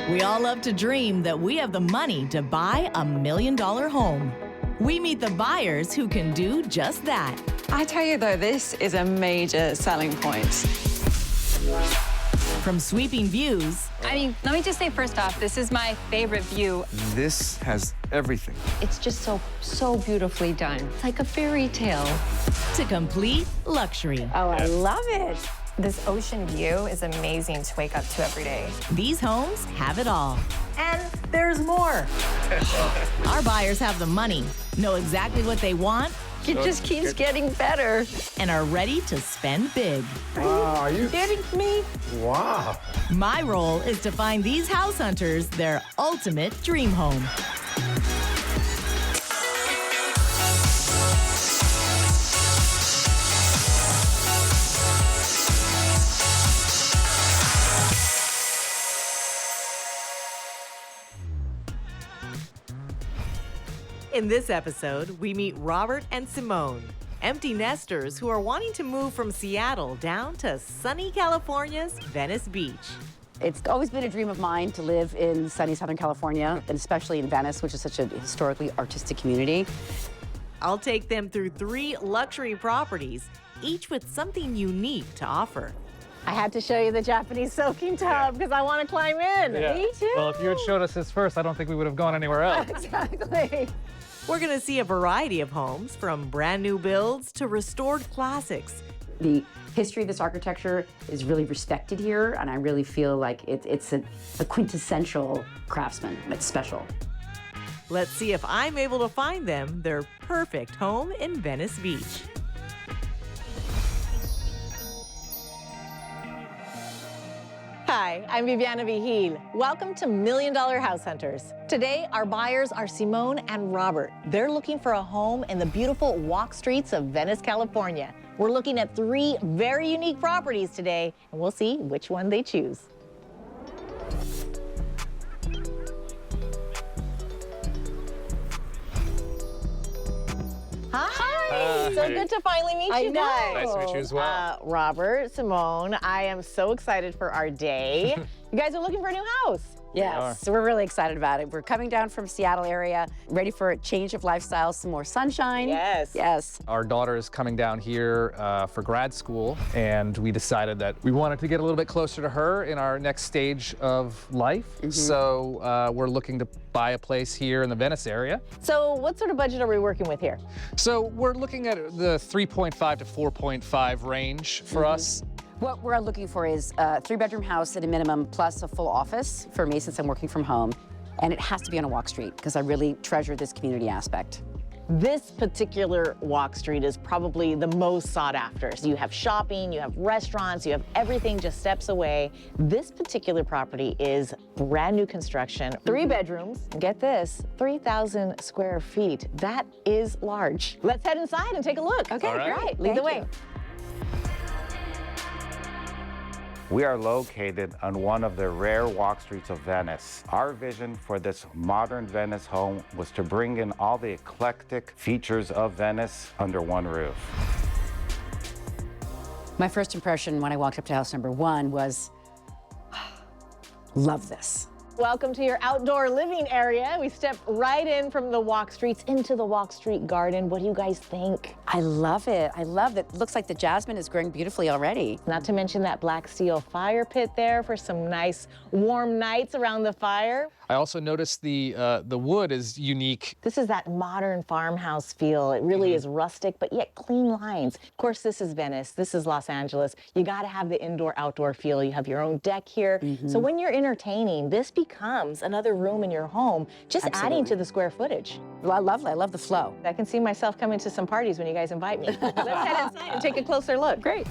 We all love to dream that we have the money to buy $1 million home. We meet the buyers who can do just that. I tell you though, this is a major selling point. From sweeping views. I mean, let me just say first off, this is my favorite view. This has everything. It's just so beautifully done. It's like a fairy tale. To complete luxury. Oh, I love it. This ocean view is amazing to wake up to every day. These homes have it all. And there's more. Our buyers have the money, know exactly what they want, It just keeps getting better. and are ready to spend big. Are you Kidding me? Wow. My role is to find these house hunters their ultimate dream home. In this episode, we meet Robert and Simone, empty nesters who are wanting to move from Seattle down to sunny California's Venice Beach. It's always been a dream of mine to live in sunny Southern California, and especially in Venice, which is such a historically artistic community. I'll take them through 3 luxury properties, each with something unique to offer. I had to show you the Japanese soaking tub because I want to climb in. Me too. Well, if you had showed us this first, I don't think we would have gone anywhere else. Exactly. We're going to see a variety of homes, from brand new builds to restored classics. The history of this architecture is really respected here, and I really feel like it's a quintessential craftsman. It's special. Let's see if I'm able to find them their perfect home in Venice Beach. Hi, I'm Viviana Vigil. Welcome to $1 Million House Hunters. Today, our buyers are Simone and Robert. They're looking for a home in the beautiful walk streets of Venice, California. We're looking at 3 very unique properties today, and we'll see which one they choose. Hi! So good to finally meet you guys. Nice to meet you as well. Robert, Simone, I am so excited for our day. You guys are looking for a new house. Yes, so we're really excited about it. We're coming down from Seattle area, ready for a change of lifestyle, some more sunshine. Yes. Yes. Our daughter is coming down here for grad school, and we decided that we wanted to get a little bit closer to her in our next stage of life. So we're looking to buy a place here in the Venice area. So what sort of budget are we working with here? So we're looking at the 3.5 to 4.5 range for us. What we're looking for is a 3-bedroom house at a minimum, plus a full office for me since I'm working from home. And it has to be on a walk street because I really treasure this community aspect. This particular walk street is probably the most sought after. So you have shopping, you have restaurants, you have everything just steps away. This particular property is brand new construction, 3 bedrooms. Get this, 3,000 square feet. That is large. Let's head inside and take a look. Okay, All right. great. Lead the way. We are located on one of the rare walk streets of Venice. Our vision for this modern Venice home was to bring in all the eclectic features of Venice under one roof. My first impression when I walked up to house number 1 was, love this. Welcome to your outdoor living area. We stepped right in from the walk streets into the walk street garden. What do you guys think? I love it. I love it. Looks like the jasmine is growing beautifully already. Not to mention that black steel fire pit there for some nice warm nights around the fire. I also noticed the wood is unique. This is that modern farmhouse feel. It really is rustic, but yet clean lines. Of course, this is Venice. This is Los Angeles. You got to have the indoor-outdoor feel. You have your own deck here. So when you're entertaining, this becomes another room in your home, just adding to the square footage. Well, I love the flow. I can see myself coming to some parties when you guys invite me. Let's head inside and take a closer look. Great.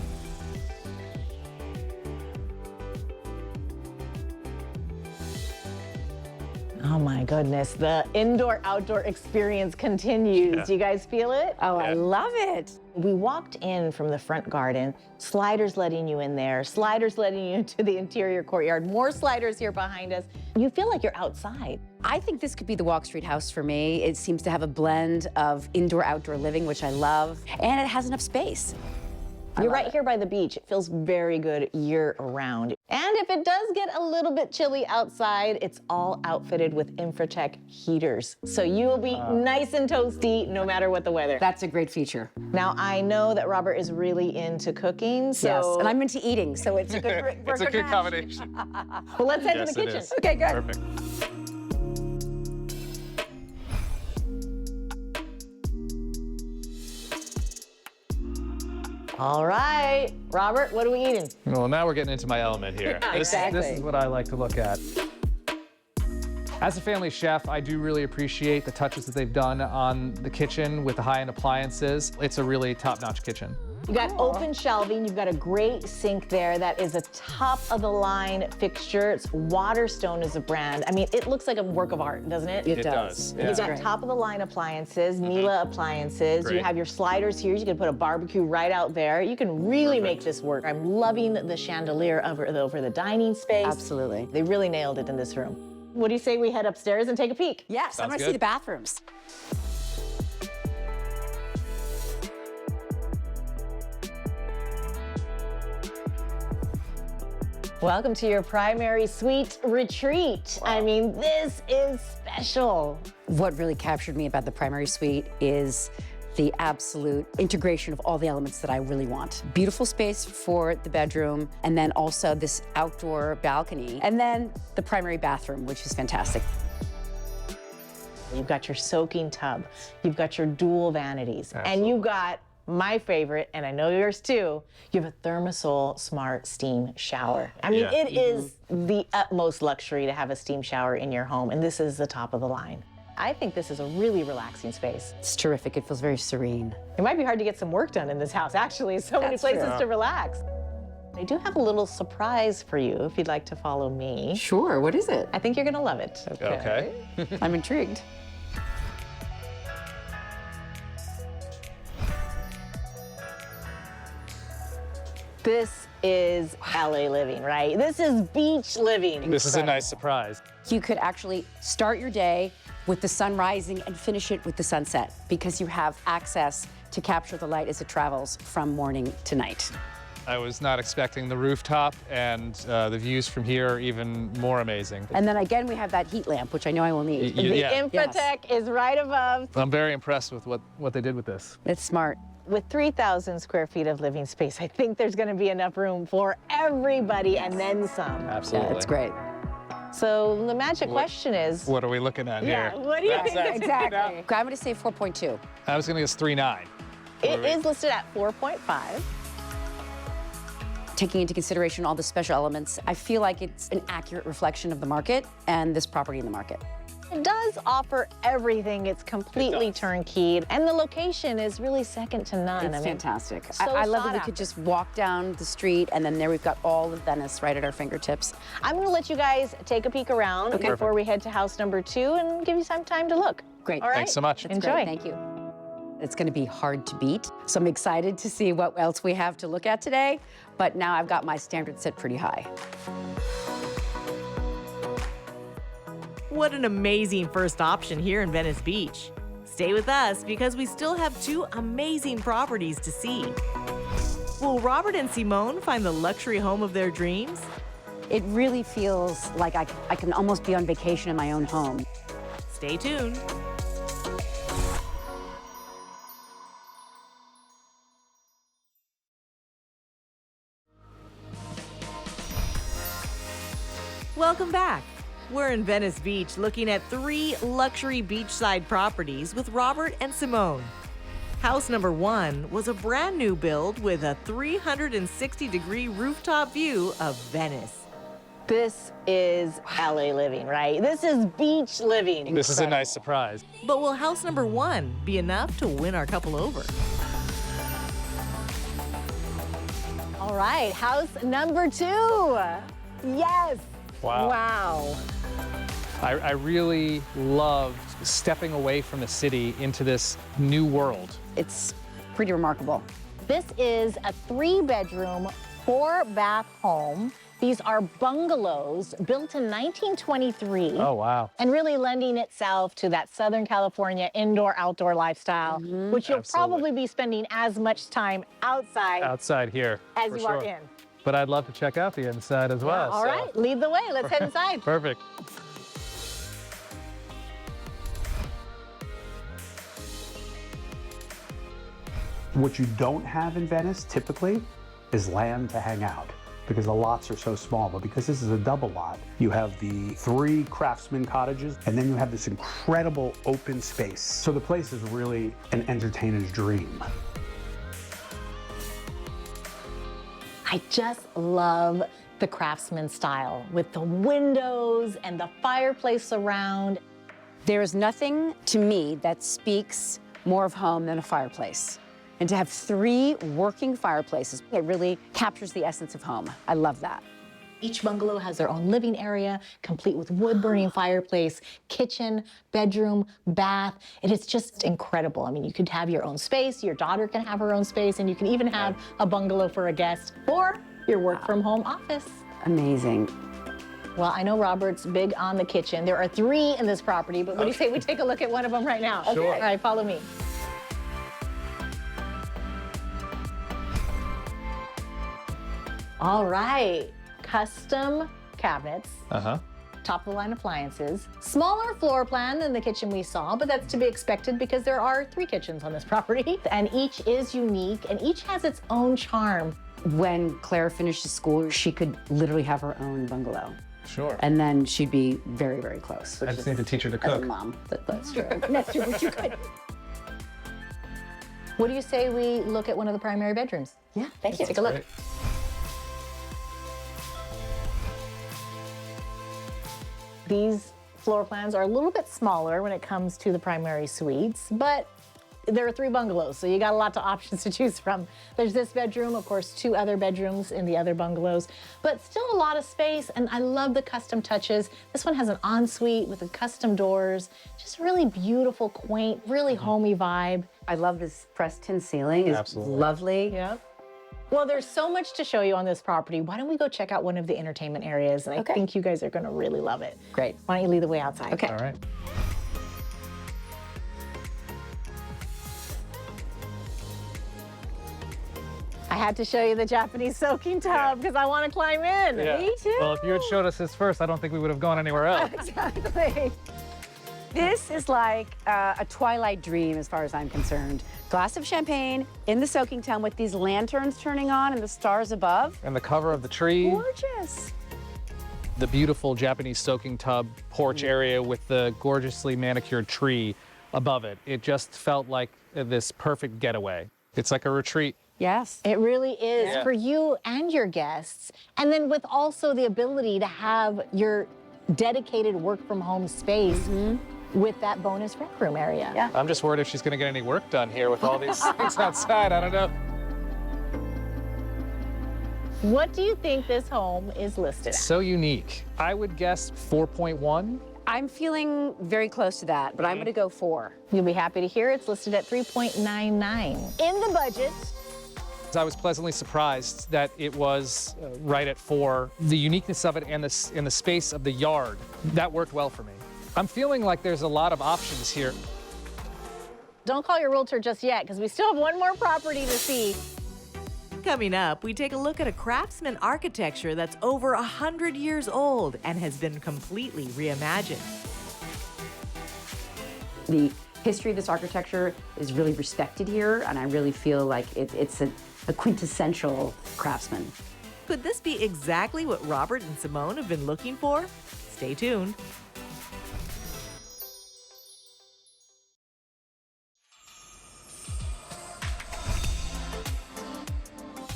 Oh my goodness, the indoor-outdoor experience continues. Do you guys feel it? Oh, I love it. We walked in from the front garden, sliders letting you in there, sliders letting you into the interior courtyard, more sliders here behind us. You feel like you're outside. I think this could be the Walk Street house for me. It seems to have a blend of indoor-outdoor living, which I love, and it has enough space. You're right here by the beach. It feels very good year round. And if it does get a little bit chilly outside, it's all outfitted with Infratech heaters. So you will be nice and toasty no matter what the weather. That's a great feature. Now, I know that Robert is really into cooking, so... Yes, and I'm into eating, so it's a good It's a good combination. Well, let's head Yes, to the it kitchen. is. Okay, good. Perfect. All right, Robert, what are we eating? Well, now we're getting into my element here. This is what I like to look at. As a family chef, I do really appreciate the touches that they've done on the kitchen with the high-end appliances. It's a really top-notch kitchen. You got open shelving, you've got a great sink there that is a top-of-the-line fixture. It's Waterstone is a brand. I mean, it looks like a work of art, doesn't it? It does. Yeah. You've got top-of-the-line appliances, Miele appliances. You Great. have your sliders here. You can put a barbecue right out there. You can really make this work. I'm loving the chandelier over the dining space. Absolutely. They really nailed it in this room. What do you say we head upstairs and take a peek? Yes, I Sounds want to good. see the bathrooms. Welcome to your primary suite retreat. I mean, this is special. What really captured me about the primary suite is the absolute integration of all the elements that I really want. Beautiful space for the bedroom, and then also this outdoor balcony, and then the primary bathroom, which is fantastic. You've got your soaking tub, you've got your dual vanities, and you've got my favorite, and I know yours too, you have a Thermosol Smart Steam Shower. I mean, it is the utmost luxury to have a steam shower in your home, and this is the top of the line. I think this is a really relaxing space. It's terrific. It feels very serene. It might be hard to get some work done in this house, actually. So many That's places true. to relax. I do have a little surprise for you if you'd like to follow me. Sure, what is it? I think you're gonna love it. Okay. I'm intrigued. This is LA living, right? This is beach living. This is a nice surprise. You could actually start your day with the sun rising and finish it with the sunset because you have access to capture the light as it travels from morning to night. I was not expecting the rooftop, and the views from here are even more amazing. And then again, we have that heat lamp, which I know I will need. Y- The yeah. Infratech is right above. I'm very impressed with what they did with this. It's smart. With 3,000 square feet of living space, I think there's gonna be enough room for everybody and then some. Absolutely. Yeah, it's great. So the magic question is, What are we looking at yeah, here? what do you think? Exactly. I'm going to say 4.2. I was going to guess 3.9. It is listed at 4.5. Taking into consideration all the special elements, I feel like it's an accurate reflection of the market and this property in the market. It does offer everything. It's completely turnkeyed, and the location is really second to none. It's I mean, fantastic. so I love sought that we after. could just walk down the street and then there we've got all of Venice right at our fingertips. I'm gonna let you guys take a peek around before we head to house number 2 and give you some time to look. Great. All right? Thanks so much. It's Enjoy. great. Thank you. It's going to be hard to beat, so I'm excited to see what else we have to look at today, but now I've got my standards set pretty high. What an amazing first option here in Venice Beach. Stay with us because we still have 2 amazing properties to see. Will Robert and Simone find the luxury home of their dreams? It really feels like I can almost be on vacation in my own home. Stay tuned. Welcome back. We're in Venice Beach looking at 3 luxury beachside properties with Robert and Simone. House number 1 was a brand new build with a 360-degree rooftop view of Venice. This is LA living, right? This is beach living. This is a nice surprise. But will house number 1 be enough to win our couple over? All right, house number 2. Yes. Wow. Wow. I really loved stepping away from the city into this new world. It's pretty remarkable. This is a 3-bedroom, 4-bath home. These are bungalows built in 1923. Oh, wow. And really lending itself to that Southern California indoor-outdoor lifestyle, which you'll probably be spending as much time outside here as for you are sure. in. But I'd love to check out the inside as well. All right, lead the way. Let's head inside. Perfect. What you don't have in Venice typically is land to hang out because the lots are so small. But because this is a double lot, you have the 3 craftsman cottages and then you have this incredible open space. So the place is really an entertainer's dream. I just love the craftsman style with the windows and the fireplace around. There is nothing to me that speaks more of home than a fireplace. And to have 3 working fireplaces, it really captures the essence of home. I love that. Each bungalow has their own living area, complete with wood-burning fireplace, kitchen, bedroom, bath. It is just incredible. I mean, you could have your own space, your daughter can have her own space, and you can even have a bungalow for a guest or your work-from-home office. Amazing. Well, I know Robert's big on the kitchen. There are 3 in this property, but what do you say we take a look at one of them right now? Sure. All right, follow me. All right, custom cabinets, top-of-the-line appliances, smaller floor plan than the kitchen we saw, but that's to be expected because there are 3 kitchens on this property, and each is unique, and each has its own charm. When Claire finishes school, she could literally have her own bungalow. Sure. And then she'd be very, very close. I just need to teach her to As a cook. mom, that's true. That's true, but you could. What do you say we look at one of the primary bedrooms? Yeah, thank you. Take a look. Great. These floor plans are a little bit smaller when it comes to the primary suites, but there are 3 bungalows, so you got a lot of options to choose from. There's this bedroom, of course, 2 other bedrooms in the other bungalows, but still a lot of space, and I love the custom touches. This one has an ensuite with the custom doors, just really beautiful, quaint, really homey vibe. I love this pressed tin ceiling. It's Absolutely. lovely. Yep. Well, there's so much to show you on this property. Why don't we go check out one of the entertainment areas? And I think you guys are going to really love it. Great. Why don't you lead the way outside? Okay. All right. I had to show you the Japanese soaking tub because I want to climb in. Me too. Well, if you had showed us this first, I don't think we would have gone anywhere else. Exactly. This is like a twilight dream as far as I'm concerned. Glass of champagne in the soaking tub with these lanterns turning on and the stars above. And the cover of the tree. Gorgeous. The beautiful Japanese soaking tub porch area with the gorgeously manicured tree above it. It just felt like this perfect getaway. It's like a retreat. Yes. It really is for you and your guests. And then with also the ability to have your dedicated work from home space with that bonus rec room area. Yeah. I'm just worried if she's going to get any work done here with all these things outside. I don't know. What do you think this home is listed at? So unique. I would guess 4.1. I'm feeling very close to that, but I'm going to go 4. You'll be happy to hear it's listed at 3.99. In the budget. I was pleasantly surprised that it was right at 4. The uniqueness of it and the space of the yard, that worked well for me. I'm feeling like there's a lot of options here. Don't call your realtor just yet because we still have one more property to see. Coming up, we take a look at a craftsman architecture that's over 100 years old and has been completely reimagined. The history of this architecture is really respected here, and I really feel like it's a quintessential craftsman. Could this be exactly what Robert and Simone have been looking for? Stay tuned.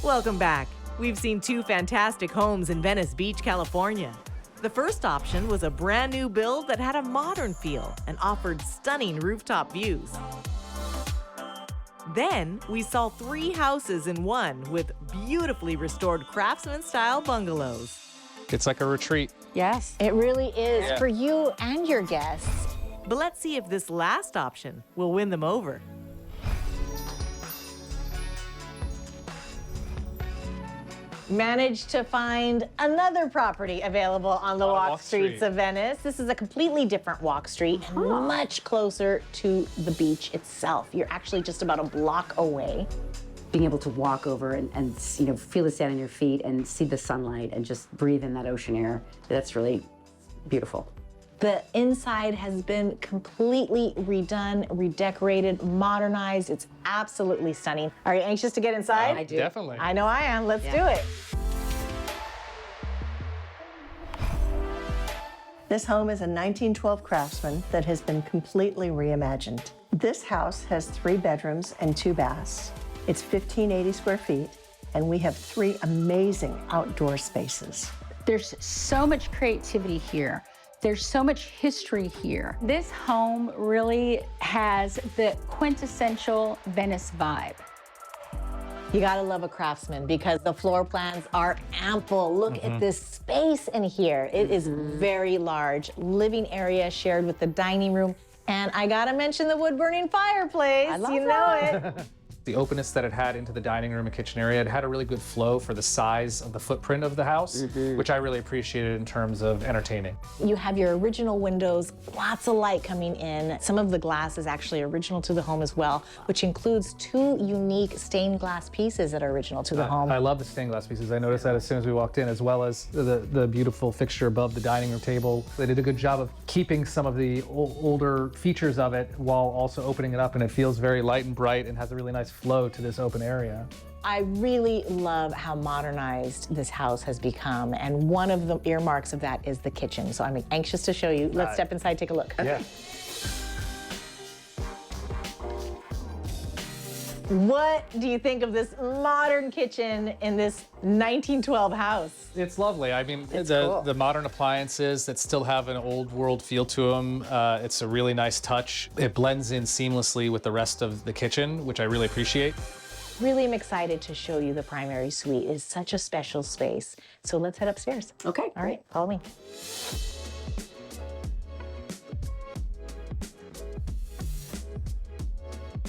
Welcome back. We've seen 2 fantastic homes in Venice Beach, California. The first option was a brand new build that had a modern feel and offered stunning rooftop views. Then we saw 3 houses in one with beautifully restored craftsman-style bungalows. It's like a retreat. Yes. It really is for you and your guests. But let's see if this last option will win them over. managed to find another property available on the walk streets of Venice. This is a completely different walk street and much closer to the beach itself. You're actually just about a block away. Being able to walk over and you know, feel the sand on your feet and see the sunlight and just breathe in that ocean air, that's really beautiful. The inside has been completely redone, redecorated, modernized. It's absolutely stunning. Are you anxious to get inside? I do. Definitely. I know I am. Let's do it. This home is a 1912 Craftsman that has been completely reimagined. This house has 3 bedrooms and 2 baths. It's 1,580 square feet, and we have 3 amazing outdoor spaces. There's so much creativity here. There's so much history here. This home really has the quintessential Venice vibe. You gotta love a craftsman because the floor plans are ample. Look at this space in here. It is very large. Living area shared with the dining room. And I gotta mention the wood-burning fireplace. I love you know it. The openness that it had into the dining room and kitchen area, it had a really good flow for the size of the footprint of the house, which I really appreciated in terms of entertaining. You have your original windows, lots of light coming in. Some of the glass is actually original to the home as well, which includes 2 unique stained glass pieces that are original to the home. I love the stained glass pieces. I noticed that as soon as we walked in, as well as the beautiful fixture above the dining room table. They did a good job of keeping some of the older features of it while also opening it up, and it feels very light and bright and has a really nice flow to this open area. I really love how modernized this house has become, and one of the earmarks of that is the kitchen. So I'm anxious to show you. Let's step inside, take a look. Yeah. What do you think of this modern kitchen in this 1912 house? It's lovely. I mean, cool. the modern appliances that still have an old world feel to them, it's a really nice touch. It blends in seamlessly with the rest of the kitchen, which I really appreciate. Really am excited to show you the primary suite. It's such a special space. So let's head upstairs. Okay. All right, follow me.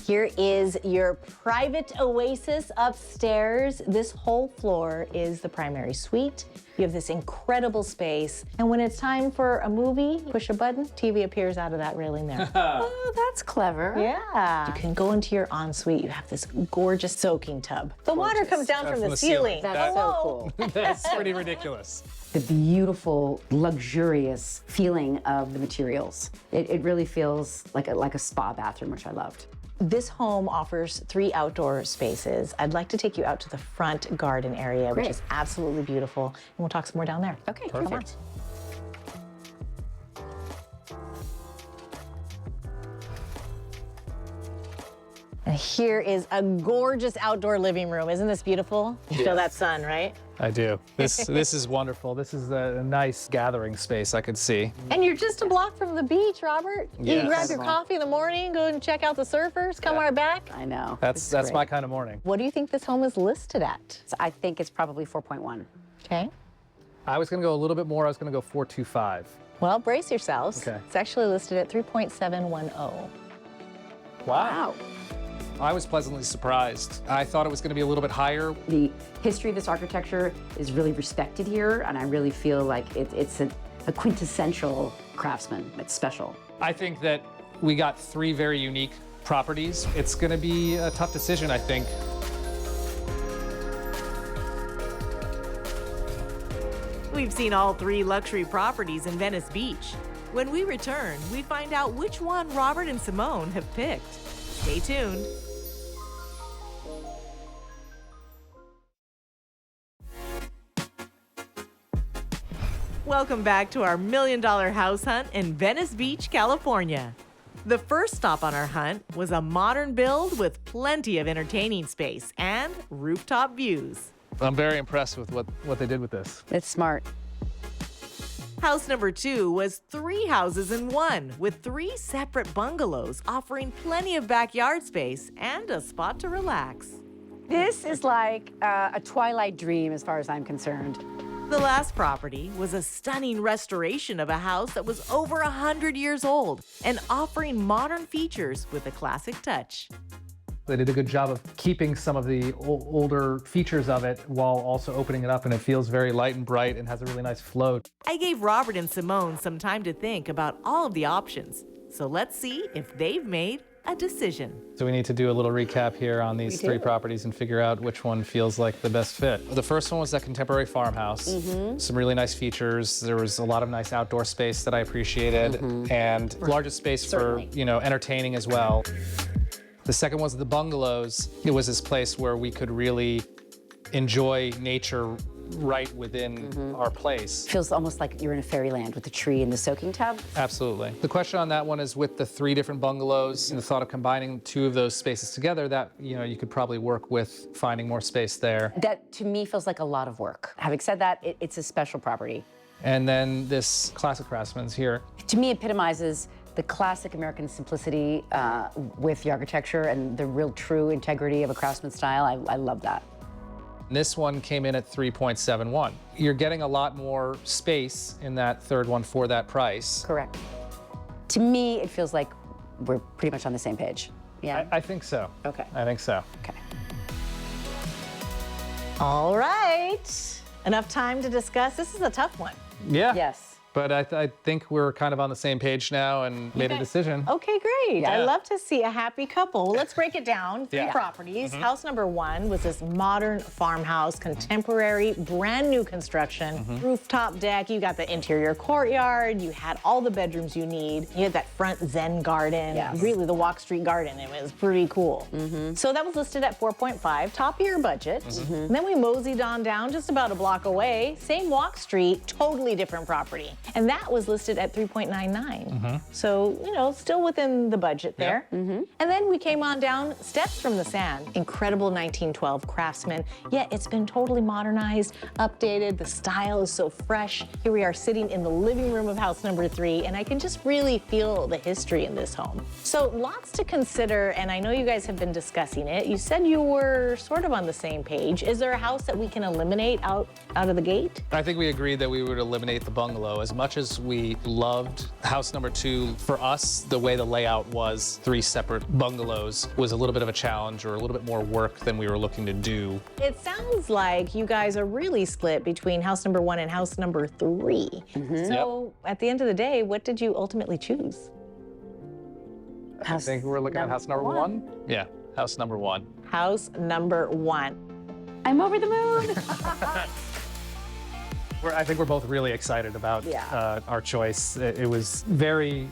Here is your private oasis upstairs. This whole floor is the primary suite. You have this incredible space. And when it's time for a movie, push a button, TV appears out of that railing there. Oh, that's clever. Yeah. You can go into your ensuite. You have this gorgeous soaking tub. The water comes down from the ceiling. That's so cool. That's pretty ridiculous. The beautiful, luxurious feeling of the materials. It really feels like a spa bathroom, which I loved. This home offers 3 outdoor spaces. I'd like to take you out to the front garden area, which is absolutely beautiful. And we'll talk some more down there. Okay, Perfect. And here is a gorgeous outdoor living room. Isn't this beautiful? You feel that sun, right? I do. This is wonderful. This is a nice gathering space I could see. And you're just a block from the beach, Robert. You Yes. grab your coffee in the morning, go and check out the surfers, come right back. I know. That's great. my kind of morning. What do you think this home is listed at? So I think it's probably 4.1. Okay. I was going to go a little bit more. I was going to go 425. Well, brace yourselves. Okay. It's actually listed at 3.710. Wow. I was pleasantly surprised. I thought it was going to be a little bit higher. The history of this architecture is really respected here, and I really feel like it's a quintessential craftsman. It's special. I think that we got 3 very unique properties. It's going to be a tough decision, I think. We've seen all 3 luxury properties in Venice Beach. When we return, we find out which one Robert and Simone have picked. Stay tuned. Welcome back to our $1 million house hunt in Venice Beach, California. The first stop on our hunt was a modern build with plenty of entertaining space and rooftop views. I'm very impressed with what they did with this. It's smart. House number 2 was 3 houses in one, with 3 separate bungalows offering plenty of backyard space and a spot to relax. This is like a twilight dream as far as I'm concerned. The last property was a stunning restoration of a house that was over 100 years old and offering modern features with a classic touch. They did a good job of keeping some of the older features of it while also opening it up, and it feels very light and bright and has a really nice flow. I gave Robert and Simone some time to think about all of the options. So let's see if they've made a decision. So we need to do a little recap here on these three properties and figure out which one feels like the best fit. The first one was that contemporary farmhouse. Some really nice features. There was a lot of nice outdoor space that I appreciated, and largest space for, you know, entertaining as well. The second was the bungalows. It was this place where we could really enjoy nature right within our place. Feels almost like you're in a fairyland with the tree and the soaking tub. Absolutely. The question on that one is with the 3 different bungalows and the thought of combining 2 of those spaces together, that, you know, you could probably work with finding more space there. That to me feels like a lot of work. Having said that, it's a special property. And then this classic craftsman's here. To me, epitomizes the classic American simplicity with the architecture and the real true integrity of a craftsman style. I love that. This one came in at 3.71. You're getting a lot more space in that third one for that price. Correct. To me, it feels like we're pretty much on the same page. Yeah. I think so. Okay. I think so. Okay. All right. Enough time to discuss. This is a tough one. Yeah. Yes. But I think we're kind of on the same page now and made a decision. Okay, great. Yeah. I love to see a happy couple. Well, let's break it down. 3 Yeah. properties. House number 1 was this modern farmhouse, contemporary, brand new construction, rooftop deck. You got the interior courtyard. You had all the bedrooms you need. You had that front Zen garden. Yes. Really, the walk street garden. It was pretty cool. So that was listed at 4.5, top of your budget. And then we moseyed on down just about a block away. Same walk street, totally different property. And that was listed at 3.99. So, you know, still within the budget there. And then we came on down steps from the sand. Incredible 1912 craftsman. Yeah, it's been totally modernized, updated. The style is so fresh. Here we are sitting in the living room of house number 3, and I can just really feel the history in this home. So lots to consider, and I know you guys have been discussing it. You said you were sort of on the same page. Is there a house that we can eliminate out of the gate? I think we agreed that we would eliminate the bungalow. As much as we loved house number 2, for us, the way the layout was, 3 separate bungalows was a little bit of a challenge or a little bit more work than we were looking to do. It sounds like you guys are really split between house number 1 and house number 3. So at the end of the day, what did you ultimately choose? I think we're looking at house number 1. Yeah, house number 1. House number 1. I'm over the moon. I think we're both really excited about our choice. It was very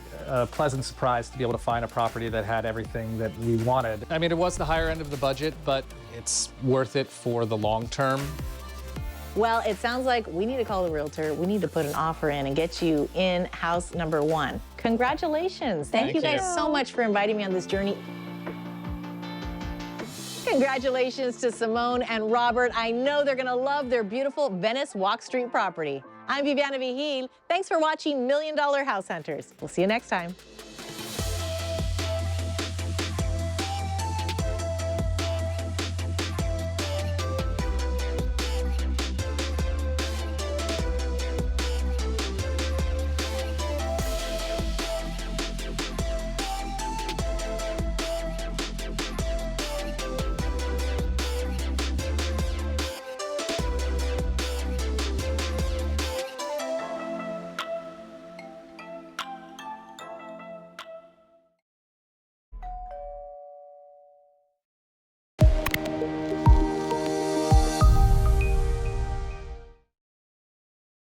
pleasant surprise to be able to find a property that had everything that we wanted. I mean, it was the higher end of the budget, but it's worth it for the long term. Well, it sounds like we need to call the realtor. We need to put an offer in and get you in house number 1. Congratulations. Thank you guys so much for inviting me on this journey. Congratulations to Simone and Robert. I know they're gonna love their beautiful Venice Walk Street property. I'm Viviana Vigil. Thanks for watching $1 Million House Hunters. We'll see you next time.